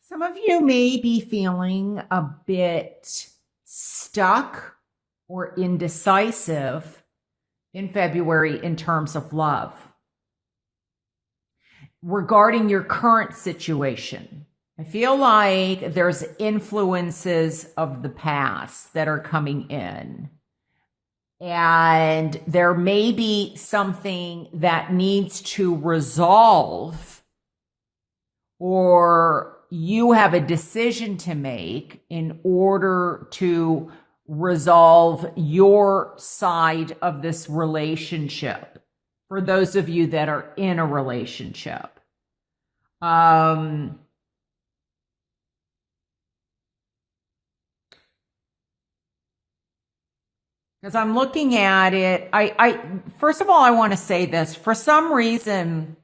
Some of you may be feeling a bit stuck or indecisive in February in terms of love regarding your current situation. I feel like there's influences of the past that are coming in. And there may be something that needs to resolve, or you have a decision to make in order to resolve your side of this relationship. For those of you that are in a relationship, because I'm looking at it, I first of all, I want to say this. For some reason,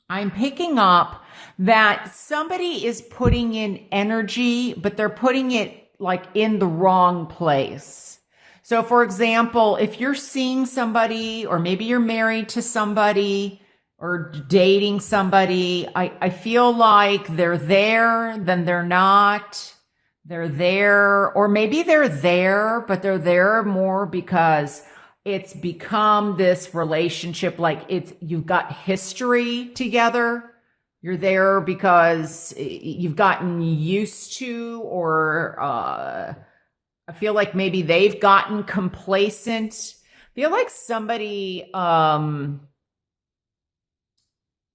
I'm picking up that somebody is putting in energy, but they're putting it like in the wrong place. So for example, if you're seeing somebody, or maybe you're married to somebody or dating somebody, I feel like they're there, then they're not. They're there, or maybe they're there, but they're there more because it's become this relationship, like you've got history together. You're there because you've gotten used to, or I feel like maybe they've gotten complacent. I feel like somebody,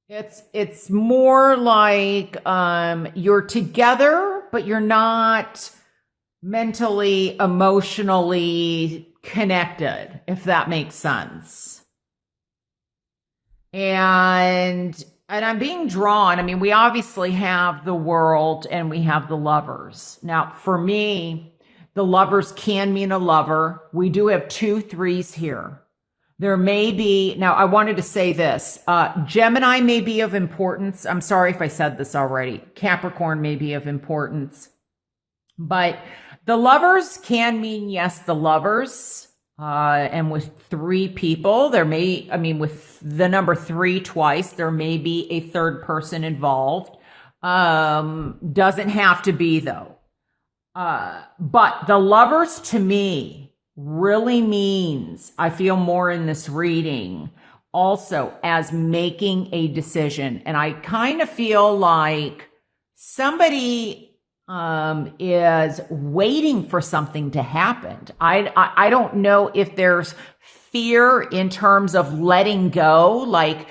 it's more like you're together, but you're not mentally, emotionally connected, if that makes sense. And I'm being drawn. I mean, we obviously have the world and we have the lovers. Now, for me, the lovers can mean a lover. We do have 2 3s here. There may be, now I wanted to say this, Gemini may be of importance. I'm sorry if I said this already. Capricorn may be of importance. But the lovers can mean, yes, the lovers. And with 3 people, there may, I mean, with the number 3 twice, there may be a third person involved. Doesn't have to be though. But the lovers to me really means, I feel more in this reading, also as making a decision. And I kind of feel like somebody is waiting for something to happen. I don't know if there's fear in terms of letting go. Like,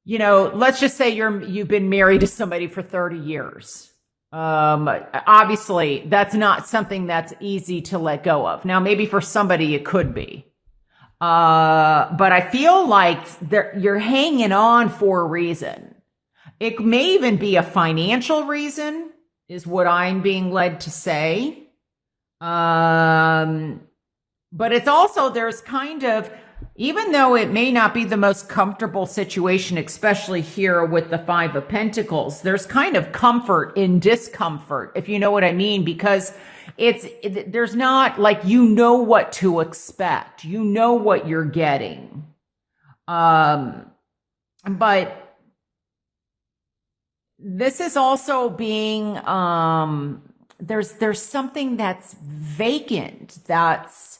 you know, let's just say you've been married to somebody for 30 years. Obviously that's not something that's easy to let go of. Now, maybe for somebody it could be. But I feel like you're hanging on for a reason. It may even be a financial reason, is what I'm being led to say. But it's also, there's kind of, even though it may not be the most comfortable situation, especially here with the 5 of Pentacles, there's kind of comfort in discomfort, if you know what I mean, because there's not like, you know what to expect. You know what you're getting. But this is also being, there's something that's vacant, that's,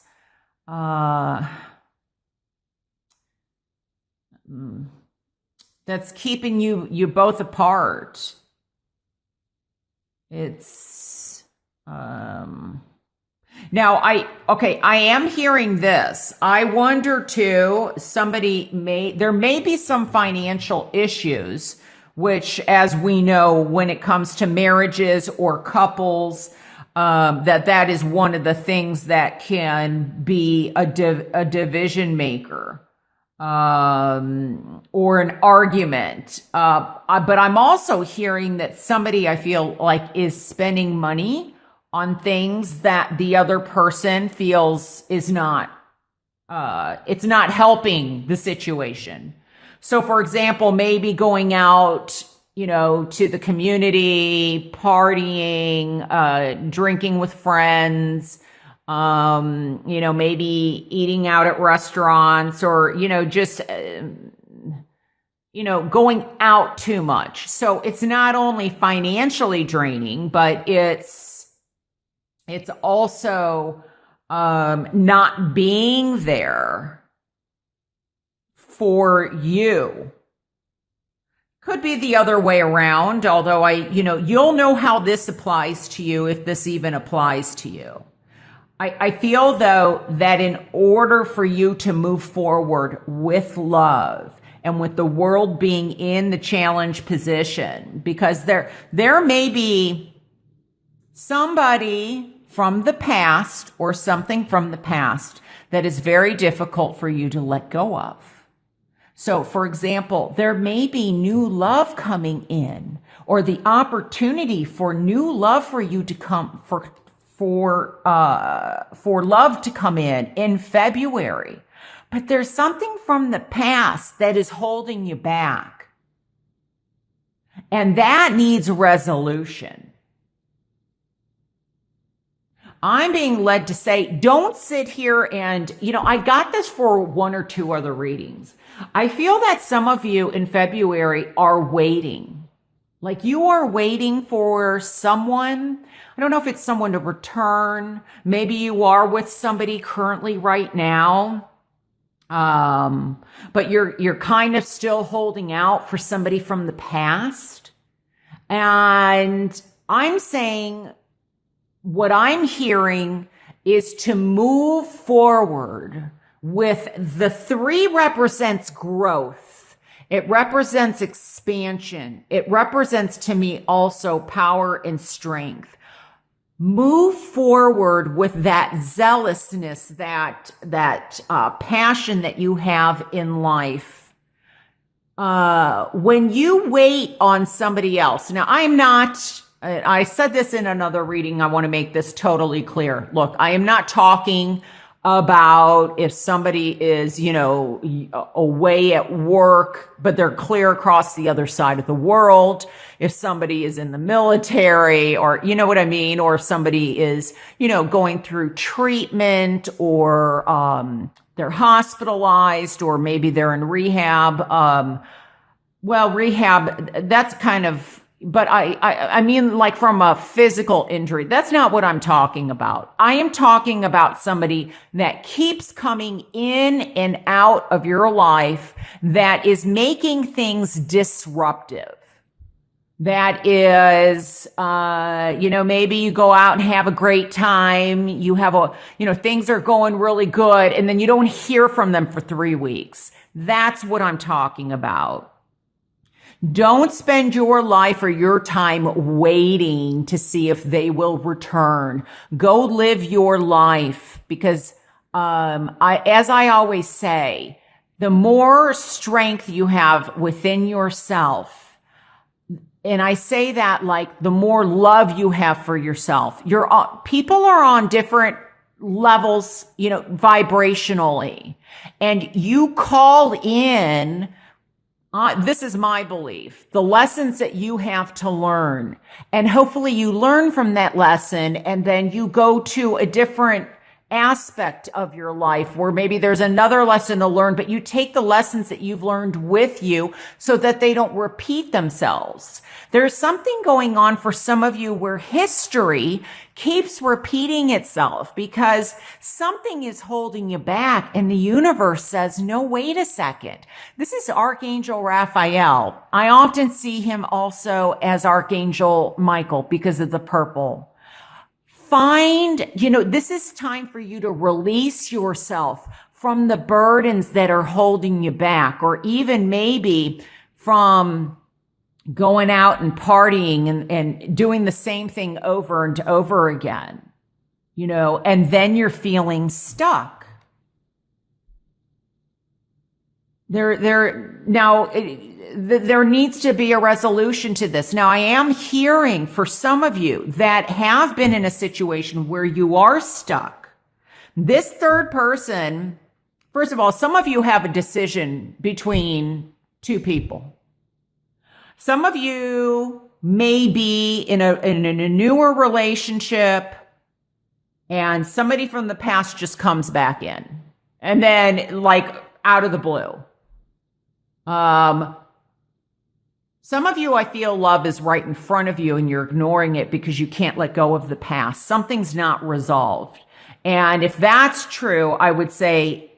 that's keeping you both apart. It's, now I am hearing this. I wonder too, there may be some financial issues, which, as we know, when it comes to marriages or couples, that is one of the things that can be a division maker, or an argument. But I'm also hearing that somebody, I feel like, is spending money on things that the other person feels is not, it's not helping the situation. So for example, maybe going out, you know, to the community, partying, drinking with friends, you know, maybe eating out at restaurants, or, you know, just, going out too much. So it's not only financially draining, but it's also not being there for you. Could be the other way around, although you'll know how this applies to you if this even applies to you. I feel though that in order for you to move forward with love and with the world being in the challenge position, because there may be somebody from the past or something from the past that is very difficult for you to let go of. So, for example, there may be new love coming in, or the opportunity for new love for you to come for love to come in February. But there's something from the past that is holding you back, and that needs resolution. I'm being led to say, don't sit here and, I got this for one or two other readings. I feel that some of you in February are waiting. Like you are waiting for someone. I don't know if it's someone to return. Maybe you are with somebody currently right now. But you're kind of still holding out for somebody from the past. And I'm saying, what I'm hearing is to move forward with the 3 represents growth. It represents expansion. It represents to me also power and strength. Move forward with that zealousness, that passion that you have in life. When you wait on somebody else, now I said this in another reading. I want to make this totally clear. Look, I am not talking about if somebody is, away at work, but they're clear across the other side of the world. If somebody is in the military, or, you know what I mean? Or if somebody is, going through treatment, or they're hospitalized, or maybe they're in rehab. Rehab, that's kind of, but I mean, like from a physical injury, that's not what I'm talking about. I am talking about somebody that keeps coming in and out of your life, that is making things disruptive. That is, maybe you go out and have a great time. You have things are going really good, and then you don't hear from them for 3 weeks. That's what I'm talking about. Don't spend your life or your time waiting to see if they will return. Go live your life, because as I always say, the more strength you have within yourself, and I say that like the more love you have for yourself, people are on different levels, vibrationally, and you call in. This is my belief, the lessons that you have to learn. And hopefully you learn from that lesson, and then you go to a different aspect of your life where maybe there's another lesson to learn, but you take the lessons that you've learned with you so that they don't repeat themselves. There's something going on for some of you where history keeps repeating itself because something is holding you back, and the universe says, no, wait a second. This is Archangel Raphael. I often see him also as Archangel Michael because of the purple. This is time for you to release yourself from the burdens that are holding you back, or even maybe from going out and partying and doing the same thing over and over again, and then you're feeling stuck. There needs to be a resolution to this. Now, I am hearing for some of you that have been in a situation where you are stuck. This third person, first of all, some of you have a decision between 2 people. Some of you may be in a newer relationship, and somebody from the past just comes back in, and then like out of the blue. Some of you, I feel love is right in front of you and you're ignoring it because you can't let go of the past. Something's not resolved. And if that's true, I would say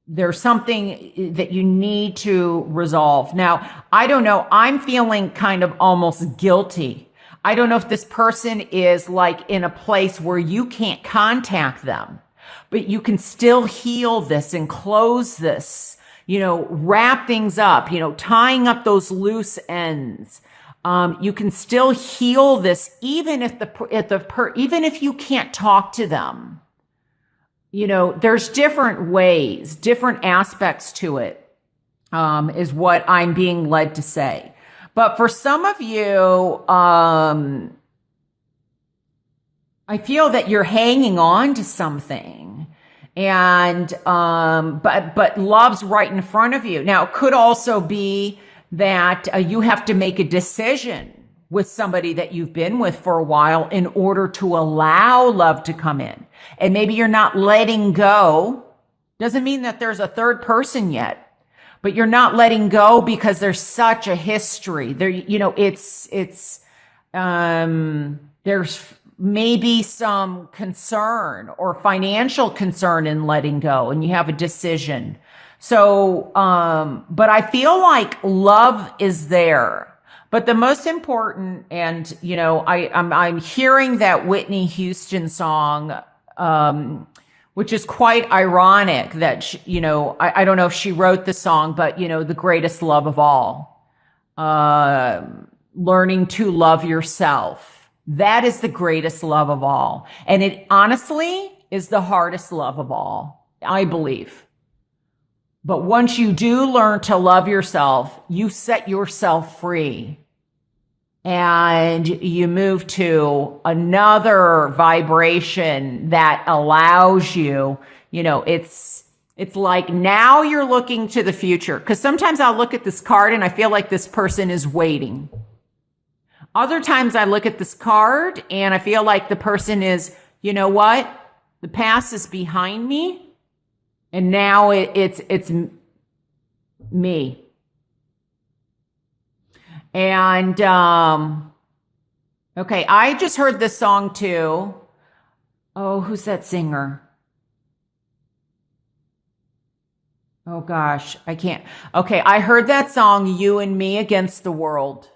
there's something that you need to resolve. Now, I don't know. I'm feeling kind of almost guilty. I don't know if this person is like in a place where you can't contact them, but you can still heal this and close this, wrap things up, tying up those loose ends. You can still heal this even if even if you can't talk to them. There's different ways, different aspects to it, is what I'm being led to say. But for some of you, I feel that you're hanging on to something, and but love's right in front of you. Now, it could also be that you have to make a decision with somebody that you've been with for a while in order to allow love to come in. And maybe you're not letting go. Doesn't mean that there's a third person yet, but you're not letting go because there's such a history there. There's maybe some concern or financial concern in letting go, and you have a decision. So, but I feel like love is there. But the most important, and I'm hearing that Whitney Houston song, which is quite ironic that I don't know if she wrote the song, but the greatest love of all, learning to love yourself. That is the greatest love of all, and it honestly is the hardest love of all, I believe. But once you do learn to love yourself, you set yourself free and you move to another vibration that allows you, it's like now you're looking to the future. Because sometimes I'll look at this card and I feel like this person is waiting. Other times I look at this card and I feel like the person is, you know what? The past is behind me. And now it's me. And, okay, I just heard this song too. Oh, who's that singer? Oh gosh, I can't. Okay, I heard that song, You and Me Against the World.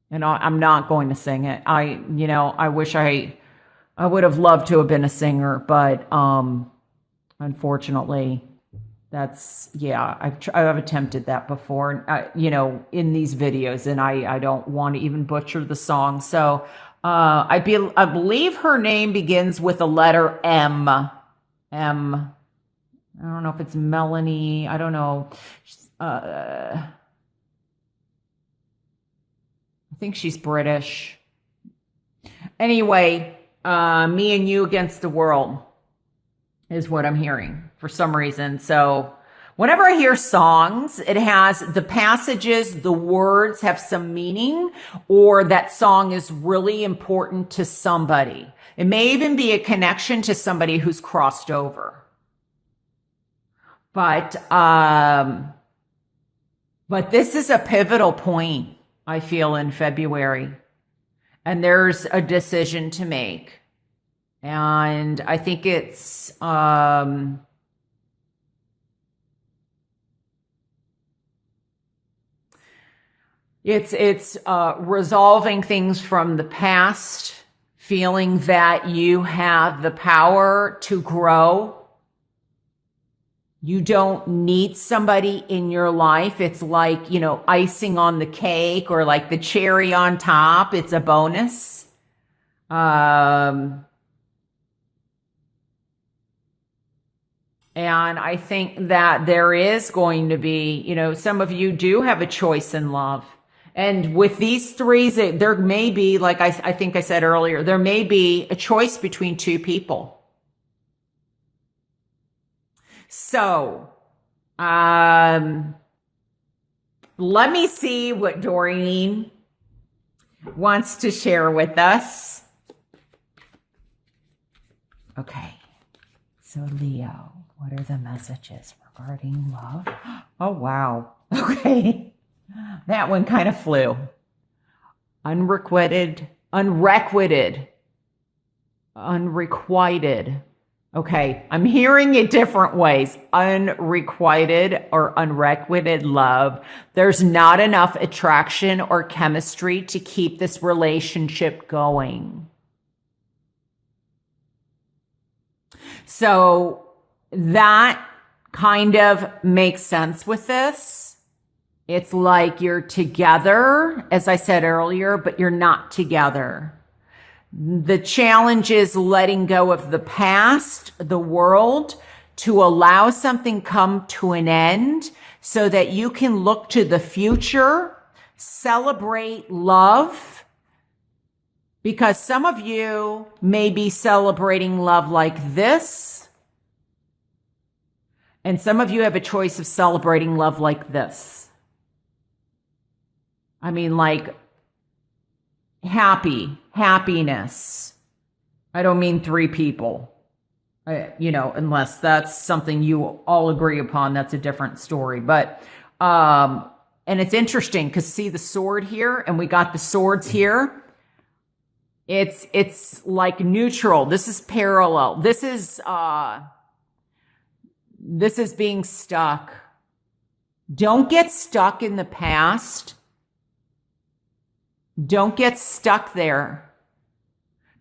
And I'm not going to sing it. I wish I would have loved to have been a singer, but, unfortunately, I've attempted that before, in these videos, and I don't want to even butcher the song. So, I believe her name begins with the letter M. M. I don't know if it's Melanie. I don't know. I think she's British. Anyway, Me and You Against the World is what I'm hearing for some reason. So whenever I hear songs, it has the passages, the words have some meaning, or that song is really important to somebody. It may even be a connection to somebody who's crossed over. But this is a pivotal point, I feel, in February. And there's a decision to make. And I think it's resolving things from the past, feeling that you have the power to grow. You don't need somebody in your life. It's like, icing on the cake or like the cherry on top. It's a bonus. And I think that there is going to be, some of you do have a choice in love. And with these three, there may be, like I think I said earlier, there may be a choice between two people. So, let me see what Doreen wants to share with us. Okay. So, Leo, what are the messages regarding love? Oh, wow. Okay. That one kind of flew. Unrequited, unrequited. Okay, I'm hearing it different ways. Unrequited or unrequited love. There's not enough attraction or chemistry to keep this relationship going. So that kind of makes sense with this. It's like you're together, as I said earlier, but you're not together. The challenge is letting go of the past, the world, to allow something come to an end so that you can look to the future, celebrate love, because some of you may be celebrating love like this, and some of you have a choice of celebrating love like this. I mean, like happiness. I don't mean three people, unless that's something you all agree upon. That's a different story. But, and it's interesting because see the sword here, and we got the swords here. It's like neutral. This is parallel. This is being stuck. Don't get stuck in the past. Don't get stuck there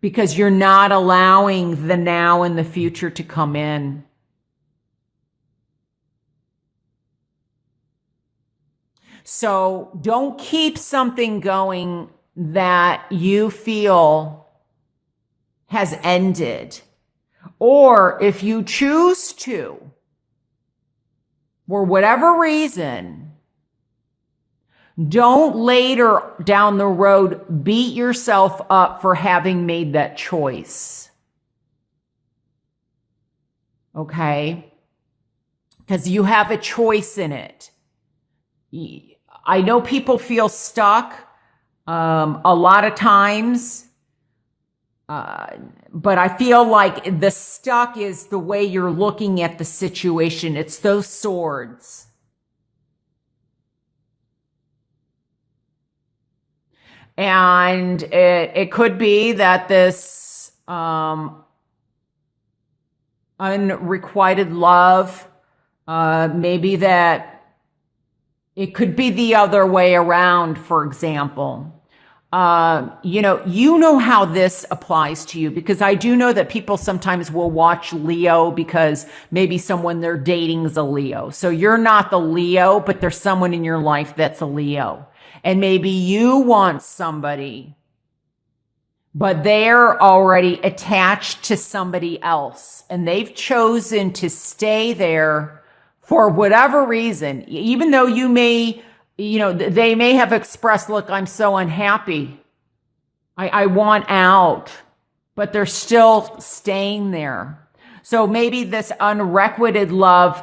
because you're not allowing the now and the future to come in. So don't keep something going that you feel has ended. Or if you choose to, for whatever reason, don't later down the road beat yourself up for having made that choice. Okay? Because you have a choice in it. I know people feel stuck a lot of times, but I feel like the stuck is the way you're looking at the situation. It's those swords. And it could be that this unrequited love, maybe that it could be the other way around, for example. You know how this applies to you, because I do know that people sometimes will watch Leo because maybe someone they're dating is a Leo. So you're not the Leo, but there's someone in your life that's a Leo. And maybe you want somebody, but they're already attached to somebody else and they've chosen to stay there for whatever reason, even though you may, they may have expressed, look, I'm so unhappy. I want out, but they're still staying there. So maybe this unrequited love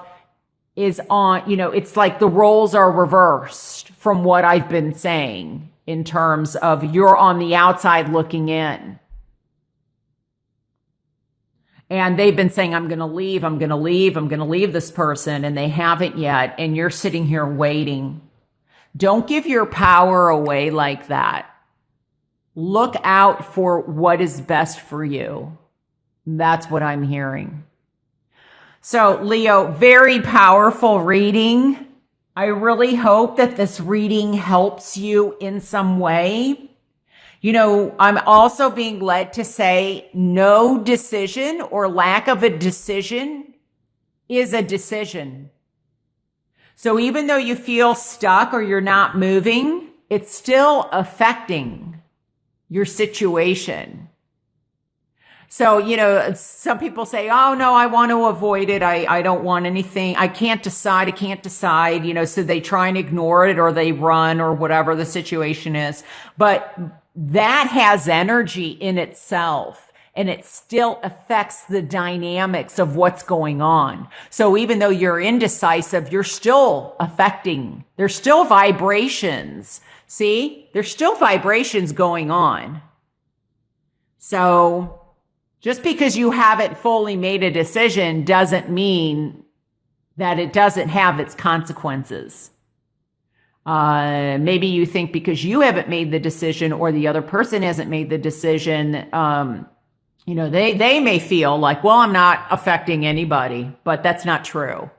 is on, it's like the roles are reversed from what I've been saying in terms of you're on the outside looking in. And they've been saying, I'm going to leave this person, and they haven't yet. And you're sitting here waiting. Don't give your power away like that. Look out for what is best for you. That's what I'm hearing. So, Leo, very powerful reading. I really hope that this reading helps you in some way. I'm also being led to say no decision or lack of a decision is a decision. So even though you feel stuck or you're not moving, it's still affecting your situation. So, some people say, oh, no, I want to avoid it. I don't want anything. I can't decide. So they try and ignore it or they run or whatever the situation is. But that has energy in itself and it still affects the dynamics of what's going on. So even though you're indecisive, you're still affecting. There's still vibrations. See, there's still vibrations going on. So just because you haven't fully made a decision doesn't mean that it doesn't have its consequences. Maybe you think because you haven't made the decision or the other person hasn't made the decision, they may feel like, well, I'm not affecting anybody, but that's not true.